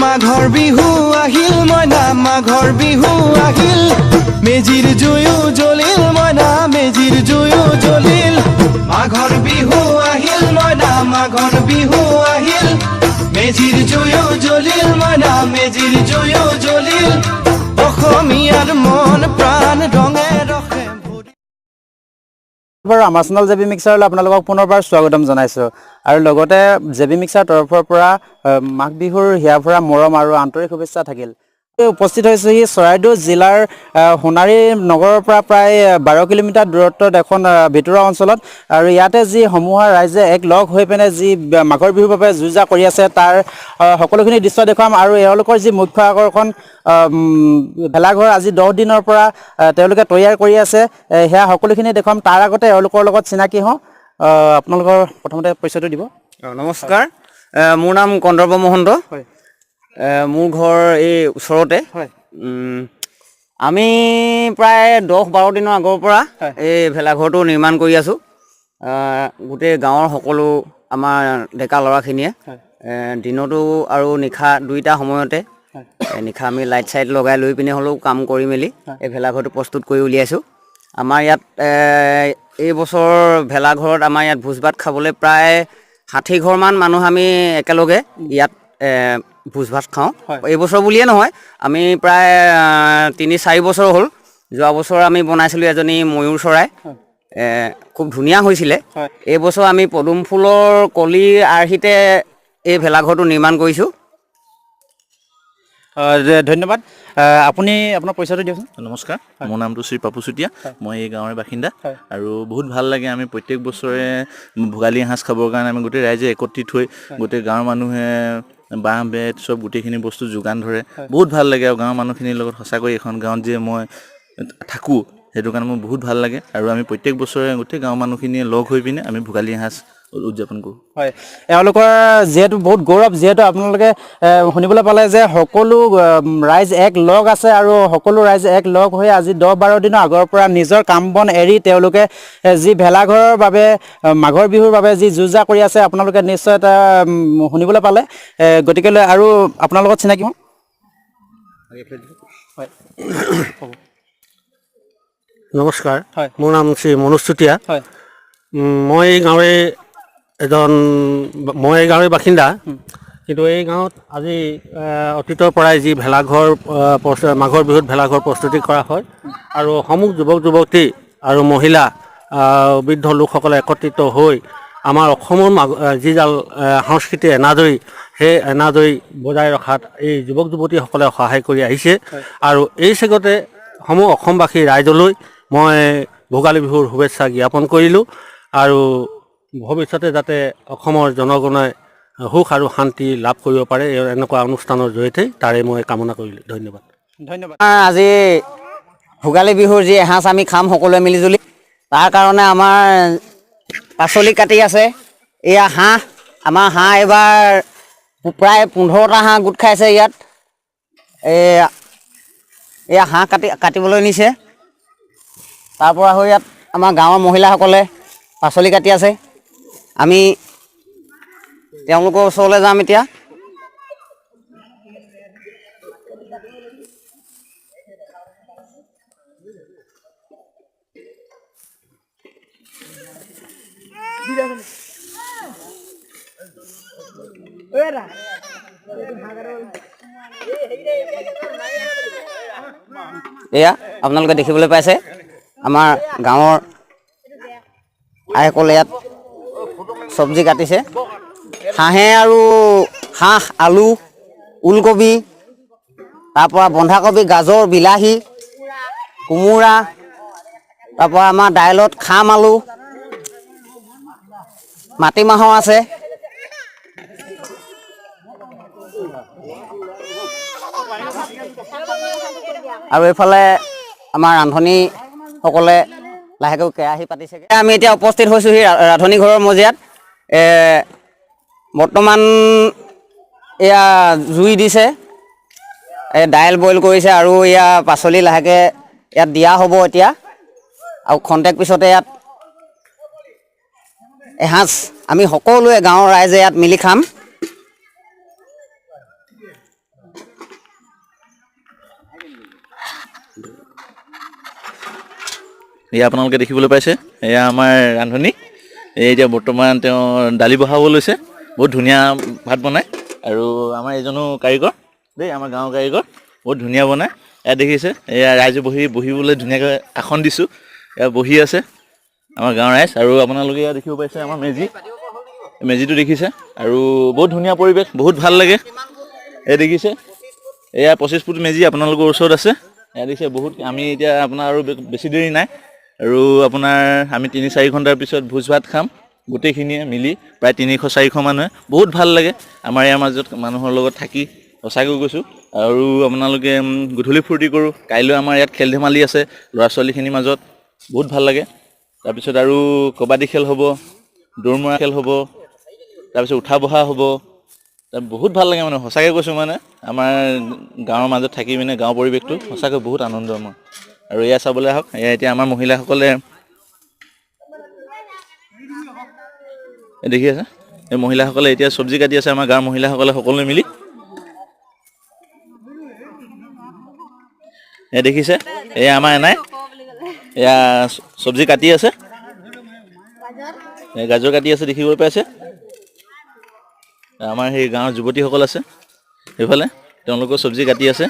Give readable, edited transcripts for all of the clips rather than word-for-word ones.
মাঘৰ বিহু আহিল মইনা মাঘৰ বিহু আহিল মেজিৰ জুয়ো জ্বলিল মইনা মেজিৰ জুয়ো জ্বলিল মাঘৰ বিহু আহিল মইনা মাঘৰ বিহু আহিল মেজিৰ জুয়ো জ্বলিল মইনা মেজিৰ জুয়ো জ্বলিল অসমীয়াৰ মন প্ৰাণ ৰঙে ৰখে আমাৰ চেনেল জেবি মিক্সাৰলৈ আপোনালোকক পুনৰবাৰ স্বাগতম জনাইছোঁ আৰু লগতে জেবি মিক্সাৰ তৰফৰ পৰা মাঘ বিহুৰ হিয়া ভৰা মৰম আৰু আন্তৰিক শুভেচ্ছা থাকিল উপস্থিত হৈছেহি চৰাইদেউ জিলাৰ সোণাৰী নগৰৰ পৰা প্ৰায় 12 কিলোমিটাৰ দূৰত্বত এখন ভিতৰুৱা অঞ্চলত আৰু ইয়াতে যি সমূহৰ ৰাইজে এক লগ হৈ পিনে যি মাঘৰ বিহুৰ বাবে যুঁজা কৰি আছে তাৰ সকলোখিনি দৃশ্য দেখুৱাম আৰু এওঁলোকৰ যি মুখ্য আকৰ্ষণ ভেলাঘৰ আজি 10 দিনৰ পৰা তেওঁলোকে তৈয়াৰ কৰি আছে সেয়া সকলোখিনি দেখুৱাম তাৰ আগতে এওঁলোকৰ লগত চিনাকি হওঁ আপোনালোকৰ প্ৰথমতে পৰিচয়টো দিব নমস্কাৰ মোৰ নাম কন্দৰ্প মহন্ত হয় মোৰ ঘৰ এই ওচৰতে হয় আমি প্ৰায় 10-12 দিনৰ আগৰ পৰা এই ভেলাঘৰটো নিৰ্মাণ কৰি আছোঁ গোটেই গাঁৱৰ সকলো আমাৰ ডেকা ল'ৰাখিনিয়ে দিনতো আৰু নিশা দুইটা সময়তে নিশা আমি লাইট চাইট লগাই লৈ পিনে হ'লেও কাম কৰি মেলি এই ভেলাঘৰটো প্ৰস্তুত কৰি উলিয়াইছোঁ আমাৰ ইয়াত এই বছৰ ভেলাঘৰত আমাৰ ইয়াত ভোজ ভাত খাবলৈ প্ৰায় 60 ঘৰমান মানুহ আমি একেলগে ইয়াত ভোজ ভাত খাওঁ এই বছৰ বুলিয়ে নহয় আমি প্ৰায় 3-4 বছৰ হ'ল যোৱা বছৰ আমি বনাইছিলোঁ এজনী ময়ূৰ চৰাই খুব ধুনীয়া হৈছিলে এই বছৰ আমি পদুম ফুলৰ কলিৰ আৰ্হিতে এই ভেলাঘৰটো নিৰ্মাণ কৰিছোঁ ধন্যবাদ আপুনি আপোনাৰ পৰিচয়টো দিয়কচোন নমস্কাৰ মোৰ নামটো শ্ৰী পাপু চুতীয়া মই এই গাঁৱৰ বাসিন্দা আৰু বহুত ভাল লাগে আমি প্ৰত্যেক বছৰে ভোগালী এসাঁজ খাবৰ কাৰণে আমি গোটেই ৰাইজে একত্ৰিত হৈ গোটেই গাঁৱৰ মানুহে বাঁহ বেত চব গোটেইখিনি বস্তু যোগান ধৰে বহুত ভাল লাগে আৰু গাঁৱৰ মানুহখিনিৰ লগত সঁচাকৈ এখন গাঁৱত যে মই থাকোঁ সেইটো কাৰণে মোৰ বহুত ভাল লাগে আৰু আমি প্ৰত্যেক বছৰে গোটেই গাঁৱৰ মানুহখিনিয়ে লগ হৈ পিনে আমি ভোগালী এসাঁজ উদযাপন কৰোঁ হয় এওঁলোকৰ যিহেতু বহুত গৌৰৱ যিহেতু আপোনালোকে শুনিবলৈ পালে যে সকলো ৰাইজ এক লগ আছে আৰু সকলো ৰাইজ এক লগ হৈ আজি 10-12 দিনৰ আগৰ পৰা নিজৰ কাম বন এৰি তেওঁলোকে যি ভেলাঘৰৰ বাবে মাঘৰ বিহুৰ বাবে যি যুঁজা কৰি আছে আপোনালোকে নিশ্চয় এটা শুনিবলৈ পালে গতিকেলৈ আৰু আপোনাৰ লগত চিনাকি হওঁ হয় নমস্কাৰ মোৰ নাম শ্ৰী মনোজ চুতীয়া হয় মই এই গাঁৱৰে বাসিন্দা কিন্তু এই গাঁৱত আজি অতীতৰ পৰাই যি ভেলাঘৰ মাঘৰ বিহুত ভেলাঘৰ প্ৰস্তুতি কৰা হয় আৰু সমূহ যুৱক যুৱতী আৰু মহিলা বৃদ্ধ লোকসকলে একত্ৰিত হৈ আমাৰ অসমৰ যিডাল সংস্কৃতিৰ এনাজৰী সেই এনাজৰী বজাই ৰখাত এই যুৱক যুৱতীসকলে সহায় কৰি আহিছে আৰু এই চেগতে সমূহ অসমবাসী ৰাইজলৈ মই ভোগালী বিহুৰ শুভেচ্ছা জ্ঞাপন কৰিলোঁ আৰু ভৱিষ্যতে যাতে অসমৰ জনগণে সুখ আৰু শান্তি লাভ কৰিব পাৰে এনেকুৱা অনুষ্ঠানৰ জৰিয়তে তাৰে মই কামনা কৰিলোঁ ধন্যবাদ আজি ভোগালী বিহুৰ যি এসাঁজ আমি খাম সকলোৱে মিলিজুলি তাৰ কাৰণে আমাৰ পাচলি কাটি আছে এয়া হাঁহ আমাৰ হাঁহ এইবাৰ প্ৰায় 15টা হাঁহ গোট খাইছে ইয়াত এয়া হাঁহ কাটিবলৈ নিছে তাৰ পৰা হৈ ইয়াত আমাৰ গাঁৱৰ মহিলাসকলে পাচলি কাটি আছে আমি তেওঁলোকৰ ওচৰলৈ যাম এতিয়া এয়া আপোনালোকে দেখিবলৈ পাইছে আমাৰ গাঁৱৰ আইসকলে ইয়াত চব্জি কাটিছে হাঁহে আৰু হাঁহ আলু ওলকবি তাৰপৰা বন্ধাকবি গাজৰ বিলাহী কোমোৰা তাৰপৰা আমাৰ দাইলত খাম আলু মাটিমাহৰ আছে আৰু এইফালে আমাৰ ৰান্ধনীসকলে লাহেকৈ কেৰাহী পাতিছে আমি এতিয়া উপস্থিত হৈছোঁহি ৰান্ধনী ঘৰৰ মজিয়াত বৰ্তমান এয়া জুই দিছে দাইল বইল কৰিছে আৰু এয়া পাচলি লাহেকৈ ইয়াত দিয়া হ'ব এতিয়া আৰু খন্তেক পিছতে ইয়াত এসাঁজ আমি সকলোৱে গাঁৱৰ ৰাইজে ইয়াত মিলি খাম এয়া আপোনালোকে দেখিবলৈ পাইছে, এয়া আমাৰ ৰান্ধনী। এই এতিয়া বৰ্তমান তেওঁ দালি বহাব লৈছে। বহুত ধুনীয়া ভাত বনায় আৰু আমাৰ এইজনো কাৰিকৰ দেই, আমাৰ গাঁৱৰ কাৰিকৰ, বহুত ধুনীয়া বনায়। এয়া দেখিছে, এয়া ৰাইজে বহিবলৈ ধুনীয়াকৈ আসন দিছোঁ, এয়া বহি আছে আমাৰ গাঁৱৰ ৰাইজ। আৰু আপোনালোকে এয়া দেখিব পাইছে আমাৰ মেজিটো দেখিছে আৰু বহুত ধুনীয়া পৰিৱেশ, বহুত ভাল লাগে। এয়া দেখিছে, এয়া 25 ফুট মেজি আপোনালোকৰ ওচৰত আছে। এয়া দেখিছে বহুত, আমি এতিয়া আপোনাৰ আৰু বেছি দেৰি নাই আৰু আপোনাৰ আমি 3-4 ঘণ্টাৰ পিছত ভোজ ভাত খাম গোটেইখিনিয়ে মিলি, প্ৰায় 300-400 মানুহে। বহুত ভাল লাগে আমাৰ ইয়াৰ মাজত মানুহৰ লগত থাকি, সঁচাকৈ কৈছোঁ। আৰু আপোনালোকে গধূলি ফূৰ্তি কৰোঁ। কাইলৈ আমাৰ ইয়াত খেল ধেমালি আছে ল'ৰা ছোৱালীখিনিৰ মাজত, বহুত ভাল লাগে। তাৰপিছত আৰু কাবাডী খেল হ'ব, দৌৰ মৰা খেল হ'ব, তাৰপিছত উঠা বহা হ'ব। বহুত ভাল লাগে মানে, সঁচাকৈ কৈছোঁ মানে আমাৰ গাঁৱৰ মাজত থাকি মানে গাঁৱৰ পৰিৱেশটো সঁচাকৈ বহুত আনন্দময়। আৰু এয়া চাবলৈ আহক, এয়া এতিয়া আমাৰ মহিলাসকলে দেখি আছে, এই মহিলাসকলে এতিয়া চব্জি কাটি আছে, আমাৰ গাঁৱৰ মহিলাসকলে সকলোৱে মিলি। এয়া দেখিছে, এয়া আমাৰ এনাই এয়া চব্জি কাটি আছে, গাজৰ কাটি আছে দেখিবলৈ পাইছে। আমাৰ সেই গাঁৱৰ যুৱতীসকল আছে সেইফালে, তেওঁলোকেও চব্জি কাটি আছে।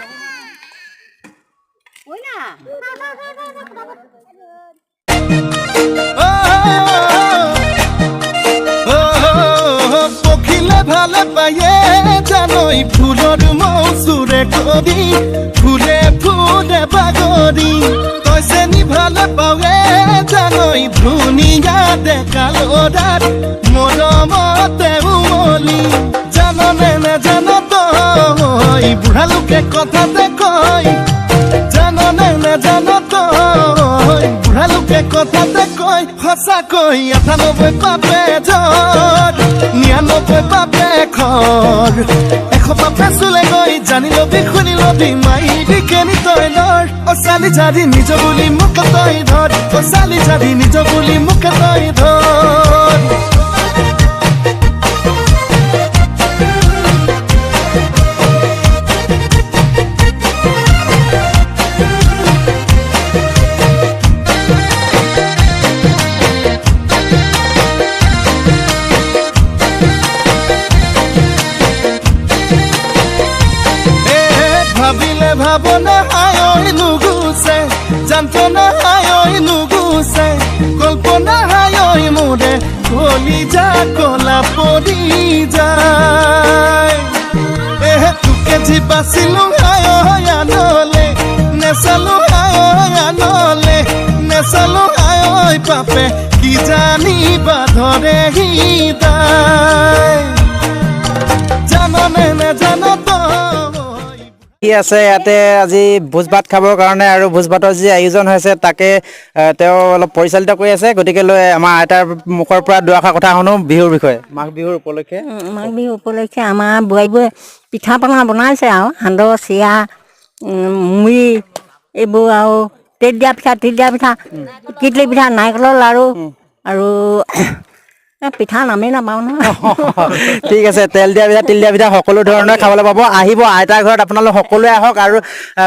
পখিলে ভালে পায়ে জানৈ ফুলৰ মৌচুৰে কৰি, ফুলে ফুলে বাগৰি, তইছে নি ভালে পাৱে জানৈ ধুনীয়া ডেকা ল'ৰাত মৰমতে উমলি। জাননে নেজান তই বুঢ়া লোকে কথাতে কয়, জাননে নেজান তই বুঢ়া লোকে কথাতে কয়, সঁচাকৈ 98 পাপে জৰ 99 পাপে খৰ, 100 পাপে চুলে গৈ জানি লবি শুনি লবি মাইবি কেনি তই লৰ। অ চালি জাৰি নিজ বুলি মোক তই ধৰ, অ চালি জাৰি নিজ বুলি মোক তই ধৰ। ভাবিলে ভাবনা হায়ই নুগুছে, যন্ত্ৰণা হায়ই নুগুছে, কল্পনা হায়ই মোৰে কলিজা কলা পৰি যায়। তোকে যি বাচিলো হায়ই আনলে, নেচালো হায়ই আনলে, নেচালো হায়ই পাপে কি জানিবা ধৰে হৃদয়। জাননে নেজান কি আছে ইয়াতে আজি ভোজ ভাত খাবৰ কাৰণে, আৰু ভোজ ভাতৰ যি আয়োজন হৈছে তাকে তেওঁ অলপ পৰিচালিত কৰি আছে। গতিকে লৈ আমাৰ আইতাৰ মুখৰ পৰা দুআষাৰ কথা শুনো বিহুৰ বিষয়ে। মাঘ বিহুৰ উপলক্ষে আমাৰ বোৱাৰীবোৰে পিঠা পনা বনাইছে আৰু সান্দহ, চিৰা, মুড়ি এইবোৰ, আৰু তেল দিয়া পিঠা, কিটলি পিঠা, নাৰিকলৰ লাড়ু আৰু পিঠা নামেই নাপাওঁ নহয়। ঠিক আছে, তেল দিয়া পিঠা, তিল দিয়া পিঠা সকলো ধৰণৰ খাবলৈ পাব। আহিব আইতাৰ ঘৰত, আপোনালোক সকলোৱে আহক আৰু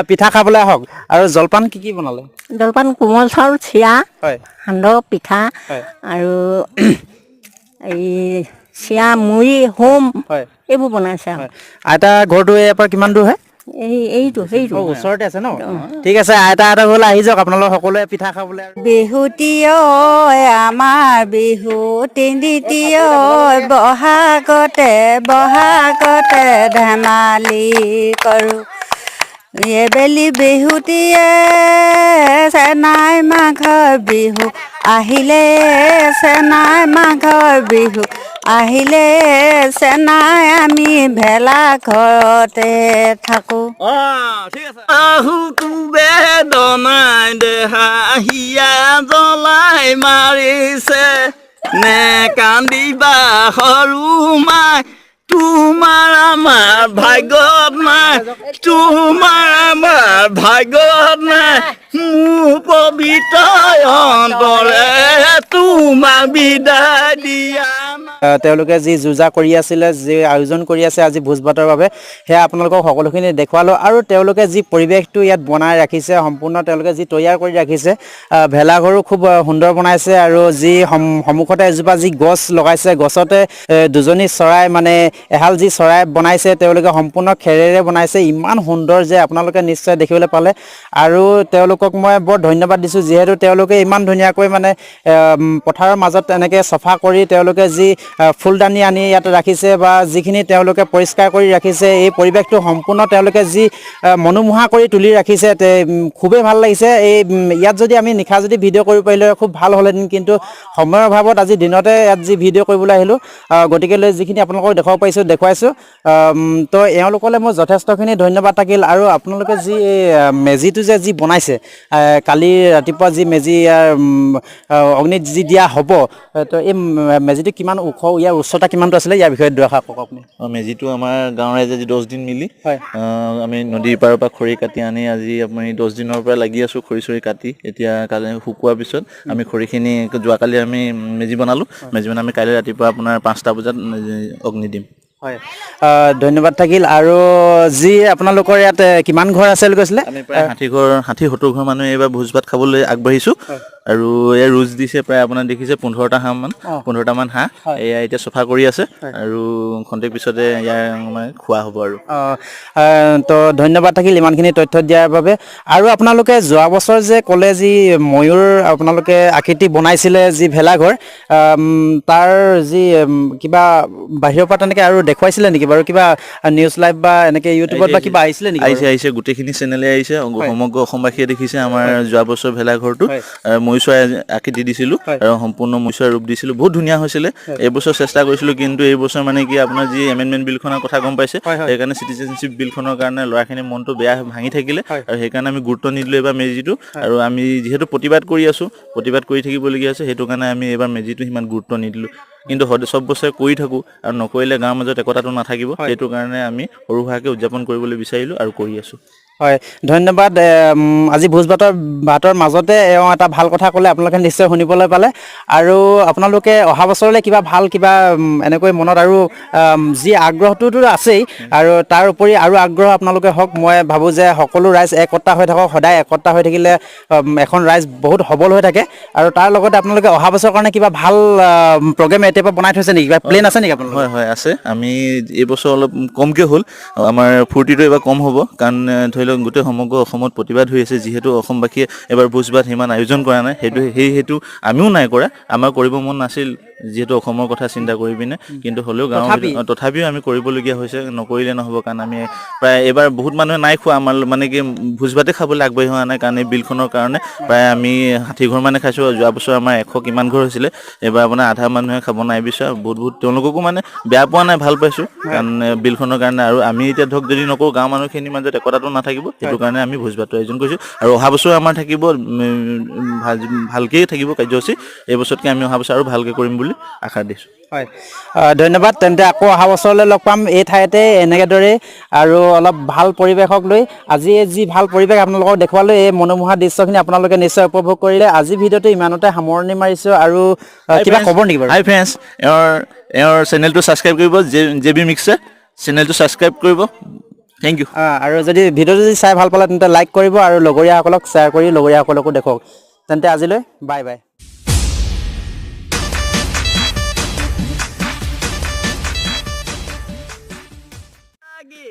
পিঠা খাবলৈ আহক। আৰু জলপান কি কি বনালে? জলপান কোমল চাউল, চিৰা, হয়, সান্দহ, পিঠা, হয়, আৰু এই চিৰা, মুড়ি, হোম, হয়, এইবোৰ বনাইছে আৰু। আইতাৰ ঘৰটো ইয়াৰ পৰা কিমান দূৰ হয়? এইটো ওচৰতে আছে ন? ঠিক আছে, আইতাহঁতৰ ঘৰলৈ আহি যাওক আপোনালোক সকলোৱে পিঠা খাবলৈ। বিহুতি আমাৰ বিহু তিনিটি বহাগতে ধেমালি কৰোঁ, এবেলি বিহুতিয়ে চেনাই মাঘৰ বিহু আহিলে, চেনাই মাঘৰ বিহু আহিলে, চেনাই আমি ভেলা ঘৰতে থাকোঁ। আহুটো বেদনাই দেহা হিয়া জ্বলাই মাৰিছে, নে কান্দিবা সৰু মাই, তোমাৰ আমাৰ ভাগ্যত নাই, তোমাৰ আমাৰ ভাগ্যত নাই, মোৰ পবিত্ৰ অন্তৰে তোমাক বিদায় দিয়া নাই। তেওঁলোকে যি যুঁজা কৰি আছিলে, যি আয়োজন কৰি আছে আজি ভোজ ভাতৰ বাবে, সেয়া আপোনালোকক সকলোখিনি দেখুৱালোঁ। আৰু তেওঁলোকে যি পৰিৱেশটো ইয়াত বনাই ৰাখিছে, সম্পূৰ্ণ তেওঁলোকে যি তৈয়াৰ কৰি ৰাখিছে, ভেলাঘৰো খুব সুন্দৰ বনাইছে। আৰু যি সন্মুখতে এজোপা যি গছ লগাইছে, গছতে দুজনী চৰাই মানে এহাল যি চৰাই বনাইছে, তেওঁলোকে সম্পূৰ্ণ খেৰেৰে বনাইছে, ইমান সুন্দৰ যে আপোনালোকে নিশ্চয় দেখিবলৈ পালে। আৰু তেওঁলোকক মই বৰ ধন্যবাদ দিছোঁ, যিহেতু তেওঁলোকে ইমান ধুনীয়াকৈ মানে পথাৰৰ মাজত এনেকৈ চফা কৰি তেওঁলোকে যি ফুলদানি আনি ইয়াত ৰাখিছে বা যিখিনি তেওঁলোকে পৰিষ্কাৰ কৰি ৰাখিছে, এই পৰিৱেশটো সম্পূৰ্ণ তেওঁলোকে যি মনোমোহা কৰি তুলি ৰাখিছে, খুবেই ভাল লাগিছে। ইয়াত যদি আমি নিশা যদি ভিডিঅ' কৰিব পাৰিলে খুব ভাল হ'লহেঁতেন, কিন্তু সময়ৰ অভাৱত আজি দিনতে ইয়াত যি ভিডিঅ' কৰিবলৈ আহিলোঁ, গতিকে যিখিনি আপোনালোকক দেখুৱাইছোঁ। তো এওঁলোকলৈ মোৰ যথেষ্টখিনি ধন্যবাদ থাকিল। আৰু আপোনালোকে যি এই মেজিটো যি বনাইছে, কালি ৰাতিপুৱা যি মেজি অগ্নিত যি দিয়া হ'ব, তো এই মেজিটো কিমান ওখ, ইয়াৰ উচ্চতা কিমানটো আছিলে, ইয়াৰ বিষয়ে দুআষাৰ কওক আপুনি। মেজিটো আমাৰ গাঁৱৰ ৰাইজে আজি 10 দিন মিলি হয়, আমি নদীৰ পাৰৰ পৰা খৰি কাটি আনি আজি আমি 10 দিনৰ পৰা লাগি আছোঁ খৰি চৰি কাটি। এতিয়া কালি শুকোৱাৰ পিছত আমি খৰিখিনি যোৱাকালি আমি মেজি বনালোঁ। মেজি বনাই আমি কাইলৈ ৰাতিপুৱা আপোনাৰ 5টা বজাত অগ্নি দিম। হয়, ধন্যবাদ থাকিল। আৰু যি আপোনালোকৰ ইয়াত কিমান ঘৰ আছে বুলি কৈছিলে? আমি প্ৰায় 60-70 ঘৰ মানুহে এইবাৰ ভোজ ভাত খাবলৈ আগবাঢ়িছোঁ। আৰু এয়া ৰুজ দিছে প্ৰায় আপোনাৰ দেখিছে 15টামান হাঁহ এয়া এতিয়া চফা কৰি আছে। আৰু খন্তেক পিছতে ইয়াৰ মানে খোৱা হ'ব। আৰু তো ধন্যবাদ থাকিল ইমানখিনি তথ্য দিয়াৰ বাবে। আৰু আপোনালোকে যোৱা বছৰ যে ক'লে যি ময়ূৰ আপোনালোকে আকৃতি বনাইছিলে যি ভেলাঘৰ, তাৰ যি কিবা বাহিৰৰ পৰা তেনেকৈ আৰু দেখুৱাইছিলে নেকি বাৰু? কিবা নিউজ লাইভ বা এনেকৈ ইউটিউবত বা কিবা আহিছিলে নেকি? আহিছে গোটেইখিনি চেনেলে আহিছে, সমগ্ৰ অসমবাসীয়ে দেখিছে আমাৰ যোৱা বছৰ ভেলাঘৰটো। ময়ূৰ চৰাই আকৃতি দিছিলোঁ আৰু সম্পূৰ্ণ ময়ূৰ চৰাই ৰূপ দিছিলোঁ, বহুত ধুনীয়া হৈছিলে। এইবছৰ চেষ্টা কৰিছিলোঁ, কিন্তু এইবছৰ মানে কি আপোনাৰ যি এমেণ্ডমেণ্ট বিলখনৰ কথা গম পাইছে, সেইকাৰণে চিটিজেনশ্বিপ বিলখনৰ কাৰণে ল'ৰাখিনিৰ মনটো বেয়া ভাঙি থাকিলে, আৰু সেইকাৰণে আমি গুৰুত্ব নিদিলোঁ এইবাৰ মেজিটো। আৰু আমি যিহেতু প্ৰতিবাদ কৰি থাকিবলগীয়া আছে, সেইটো কাৰণে আমি এইবাৰ মেজিটো সিমান গুৰুত্ব নিদিলোঁ। কিন্তু চব বছৰে কৰি থাকোঁ, আৰু নকৰিলে গাঁৱৰ মাজত একতাটো নাথাকিব, সেইটো কাৰণে আমি সৰু সুৰাকৈ উদযাপন কৰিবলৈ বিচাৰিলোঁ আৰু কৰি আছোঁ। হয়, ধন্যবাদ। আজি ভোজ ভাতৰ মাজতে এটা ভাল কথা ক'লে, আপোনালোকে নিশ্চয় শুনিবলৈ পালে। আৰু আপোনালোকে অহা বছৰলৈ কিবা এনেকৈ মনত আৰু যি আগ্ৰহটোতো আছেই, আৰু তাৰ উপৰি আৰু আগ্ৰহ আপোনালোকে হওক। মই ভাবোঁ যে সকলো ৰাইজ একতা হৈ থাকক, সদায় একতা হৈ থাকিলে এখন ৰাইজ বহুত সবল হৈ থাকে। আৰু তাৰ লগতে আপোনালোকে অহা বছৰৰ কাৰণে কিবা ভাল প্ৰগ্ৰেম এতিয়াৰ পৰা বনাই থৈছে নেকি? কিবা প্লেন আছে নেকি আপোনালোকৰ? হয়, আছে। আমি এইবছৰ অলপ কমকৈ হ'ল, আমাৰ ফূৰ্তিটো এইবাৰ কম হ'ব, কাৰণ ধৰি লওক গোটেই সমগ্ৰ অসমত প্ৰতিবাদ হৈ আছে। যিহেতু অসমবাসীয়ে এবাৰ ভোজ ভাত সিমান আয়োজন কৰা নাই, সেইটো আমিও নাই কৰা, আমাৰ কৰিব মন নাছিল, যিহেতু অসমৰ কথা চিন্তা কৰি পিনে। কিন্তু হ'লেও তথাপিও আমি কৰিবলগীয়া হৈছে, নকৰিলে নহ'ব। কাৰণ আমি প্ৰায় এইবাৰ বহুত মানুহে নাই খোৱা, আমাৰ মানে কি ভোজ ভাতে খাবলৈ আগবাঢ়ি হোৱা নাই, কাৰণ এই বিলখনৰ কাৰণে প্ৰায় আমি 60 ঘৰ মানে খাইছোঁ। যোৱা বছৰ আমাৰ 100 কিমান ঘৰ হৈছিলে, এইবাৰ আপোনাৰ আধা মানুহে খাব নাই বিচৰা। বহুত তেওঁলোককো মানে বেয়া পোৱা নাই, ভাল পাইছোঁ, কাৰণ বিলখনৰ কাৰণে। আৰু আমি এতিয়া ধৰক যদি নকৰোঁ, গাঁৱৰ মানুহখিনিৰ মাজত একতাটো নাথাকিব, সেইটো কাৰণে আমি ভোজ ভাতটো আয়োজন কৰিছোঁ। আৰু অহা বছৰ আমাৰ থাকিব ভালকেই থাকিব কাৰ্যসূচী। এই বছৰতকৈ আমি অহা বছৰ আৰু ভালকৈ কৰিম বুলি আশা দিছোঁ। হয়, ধন্যবাদ। তেন্তে আকৌ অহা বছৰলৈ লগ পাম এই ঠাইতে এনেদৰে, আৰু অলপ ভাল পৰিৱেশক লৈ। আজি যি ভাল পৰিৱেশ আপোনালোকক দেখুৱালোঁ, এই মনোমোহা দৃশ্যখিনি আপোনালোকে নিশ্চয় উপভোগ কৰিলে। আজি ভিডিঅ'টো ইমানতে সামৰণি মাৰিছোঁ। আৰু কিবা খবৰ নেকি বাৰু? হাই ফ্ৰেণ্ডছ, এওঁৰ চেনেলটো ছাবস্ক্ৰাইব কৰিব, JB মিক্সাৰ চেনেলটো ছাবস্ক্ৰাইব কৰিব। Thank you. আৰু যদি ভিডিঅ'টো চাই ভাল পালে তেন্তে লাইক কৰিব, আৰু লগৰীয়াসকলক শ্বেয়াৰ কৰি লগৰীয়াসকলকো দেখুৱাওক। তেন্তে আজিলৈ বাই বাই। আগে